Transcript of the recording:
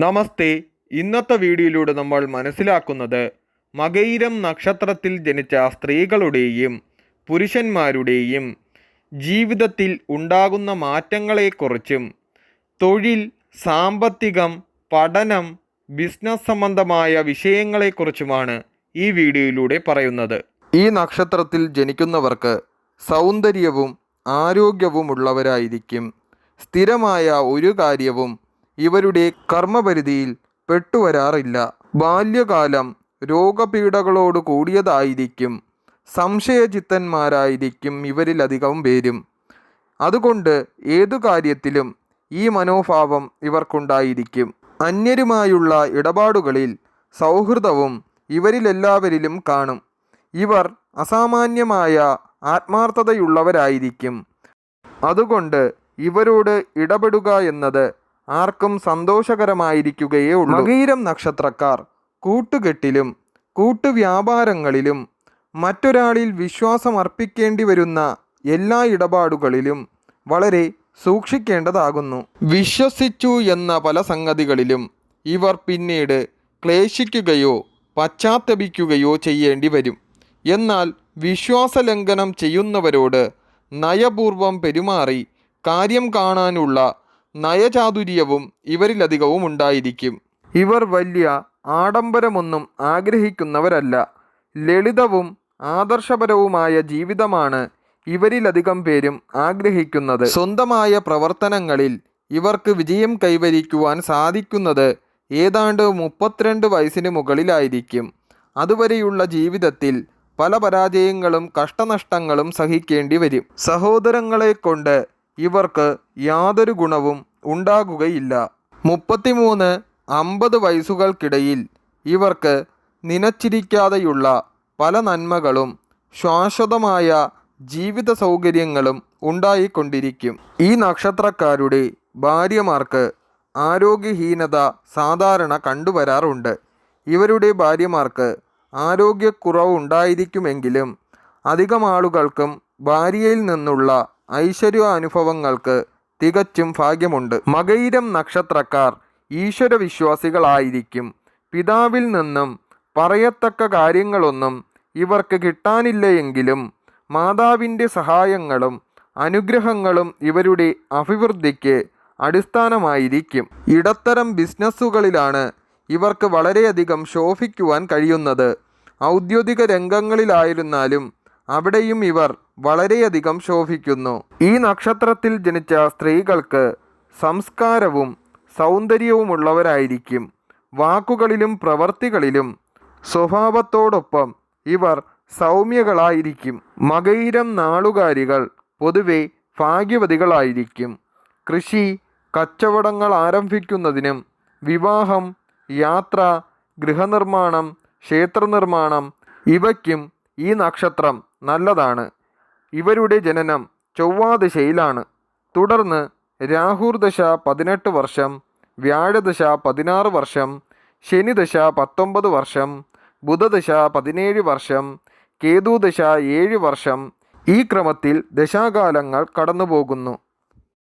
നമസ്തേ. ഇന്നത്തെ വീഡിയോയിലൂടെ നമ്മൾ മനസ്സിലാക്കുന്നത് മകയിരം നക്ഷത്രത്തിൽ ജനിച്ച സ്ത്രീകളുടെയും പുരുഷന്മാരുടെയും ജീവിതത്തിൽ ഉണ്ടാകുന്ന മാറ്റങ്ങളെക്കുറിച്ചും തൊഴിൽ, സാമ്പത്തികം, പഠനം, ബിസിനസ് സംബന്ധമായ വിഷയങ്ങളെക്കുറിച്ചുമാണ് ഈ വീഡിയോയിലൂടെ പറയുന്നത്. ഈ നക്ഷത്രത്തിൽ ജനിക്കുന്നവർക്ക് സൗന്ദര്യവും ആരോഗ്യവുമുള്ളവരായിരിക്കും. സ്ഥിരമായ ഒരു കാര്യവും ഇവരുടെ കർമ്മപരിധിയിൽ പെട്ടുവരാറില്ല. ബാല്യകാലം രോഗപീഠകളോട് കൂടിയതായിരിക്കും. സംശയചിത്തന്മാരായിരിക്കും ഇവരിലധികം പേരും. അതുകൊണ്ട് ഏതു കാര്യത്തിലും ഈ മനോഭാവം ഇവർക്കുണ്ടായിരിക്കും. അന്യരുമായുള്ള ഇടപാടുകളിൽ സൗഹൃദവും ഇവരിലെല്ലാവരിലും കാണും. ഇവർ അസാമാന്യമായ ആത്മാർത്ഥതയുള്ളവരായിരിക്കും. അതുകൊണ്ട് ഇവരോട് ഇടപെടുക എന്നത് ആർക്കും സന്തോഷകരമായിരിക്കുകയേ ഉള്ളൂ. മകയിരം നക്ഷത്രക്കാർ കൂട്ടുകെട്ടിലും കൂട്ടുവ്യാപാരങ്ങളിലും മറ്റൊരാളിൽ വിശ്വാസം അർപ്പിക്കേണ്ടി വരുന്ന എല്ലാ ഇടപാടുകളിലും വളരെ സൂക്ഷിക്കേണ്ടതാകുന്നു. വിശ്വസിച്ചു എന്ന പല സംഗതികളിലും ഇവർ പിന്നീട് ക്ലേശിക്കുകയോ പശ്ചാത്തപിക്കുകയോ ചെയ്യേണ്ടി വരും. എന്നാൽ വിശ്വാസലംഘനം ചെയ്യുന്നവരോട് നയപൂർവം പെരുമാറി കാര്യം കാണാനുള്ള നയചാതുര്യവും ഇവരിലധികവും ഉണ്ടായിരിക്കും. ഇവർ വലിയ ആഡംബരമൊന്നും ആഗ്രഹിക്കുന്നവരല്ല. ലളിതവും ആദർശപരവുമായ ജീവിതമാണ് ഇവരിലധികം പേരും ആഗ്രഹിക്കുന്നത്. സ്വന്തമായ പ്രവർത്തനങ്ങളിൽ ഇവർക്ക് വിജയം കൈവരിക്കുവാൻ സാധിക്കുന്നത് ഏതാണ്ട് 32 വയസ്സിന് മുകളിലായിരിക്കും. അതുവരെയുള്ള ജീവിതത്തിൽ പല പരാജയങ്ങളും കഷ്ടനഷ്ടങ്ങളും സഹിക്കേണ്ടി വരും. സഹോദരങ്ങളെ കൊണ്ട് ഇവർക്ക് യാതൊരു ഗുണവും ഉണ്ടാകുകയില്ല. 33-50 വയസ്സുകൾക്കിടയിൽ ഇവർക്ക് നിനച്ചിരിക്കാതെയുള്ള പല നന്മകളും ശാശ്വതമായ ജീവിത സൗകര്യങ്ങളും ഉണ്ടായിക്കൊണ്ടിരിക്കും. ഈ നക്ഷത്രക്കാരുടെ ഭാര്യമാർക്ക് ആരോഗ്യഹീനത സാധാരണ കണ്ടുവരാറുണ്ട്. ഇവരുടെ ഭാര്യമാർക്ക് ആരോഗ്യക്കുറവ് ഉണ്ടായിരിക്കുമെങ്കിലും അധികം ആളുകൾക്കും ഭാര്യയിൽ നിന്നുള്ള ഐശ്വര്യ അനുഭവങ്ങൾക്ക് തികച്ചും ഭാഗ്യമുണ്ട്. മകയിരം നക്ഷത്രക്കാർ ഈശ്വരവിശ്വാസികളായിരിക്കും. പിതാവിൽ നിന്നും പറയത്തക്ക കാര്യങ്ങളൊന്നും ഇവർക്ക് കിട്ടാനില്ലയെങ്കിലും മാതാവിൻ്റെ സഹായങ്ങളും അനുഗ്രഹങ്ങളും ഇവരുടെ അഭിവൃദ്ധിക്ക് അടിസ്ഥാനമായിരിക്കും. ഇടത്തരം ബിസിനസ്സുകളിലാണ് ഇവർക്ക് വളരെയധികം ശോഭിക്കുവാൻ കഴിയുന്നത്. ഔദ്യോഗിക രംഗങ്ങളിലായിരുന്നാലും അവിടെയും ഇവർ വളരെയധികം ശോഭിക്കുന്നു. ഈ നക്ഷത്രത്തിൽ ജനിച്ച സ്ത്രീകൾക്ക് സംസ്കാരവും സൗന്ദര്യവുമുള്ളവരായിരിക്കും. വാക്കുകളിലും പ്രവർത്തികളിലും സ്വഭാവത്തോടൊപ്പം ഇവർ സൗമ്യകളായിരിക്കും. മകയിരം നാളുകാരികൾ പൊതുവെ ഭാഗ്യവതികളായിരിക്കും. കൃഷി, കച്ചവടങ്ങൾ ആരംഭിക്കുന്നതിനും വിവാഹം, യാത്ര, ഗൃഹനിർമ്മാണം, ക്ഷേത്രനിർമ്മാണം ഇവയ്ക്കും ഈ നക്ഷത്രം നല്ലതാണ്. ഇവരുടെ ജനനം ചൊവ്വാദശയിലാണ്. തുടർന്ന് രാഹുർദശ 18 വർഷം, വ്യാഴദശ 16 വർഷം, ശനിദശ 19 വർഷം, ബുധദശ 17 വർഷം, കേതുദശ 7 വർഷം. ഈ ക്രമത്തിൽ ദശാകാലങ്ങൾ കടന്നുപോകുന്നു.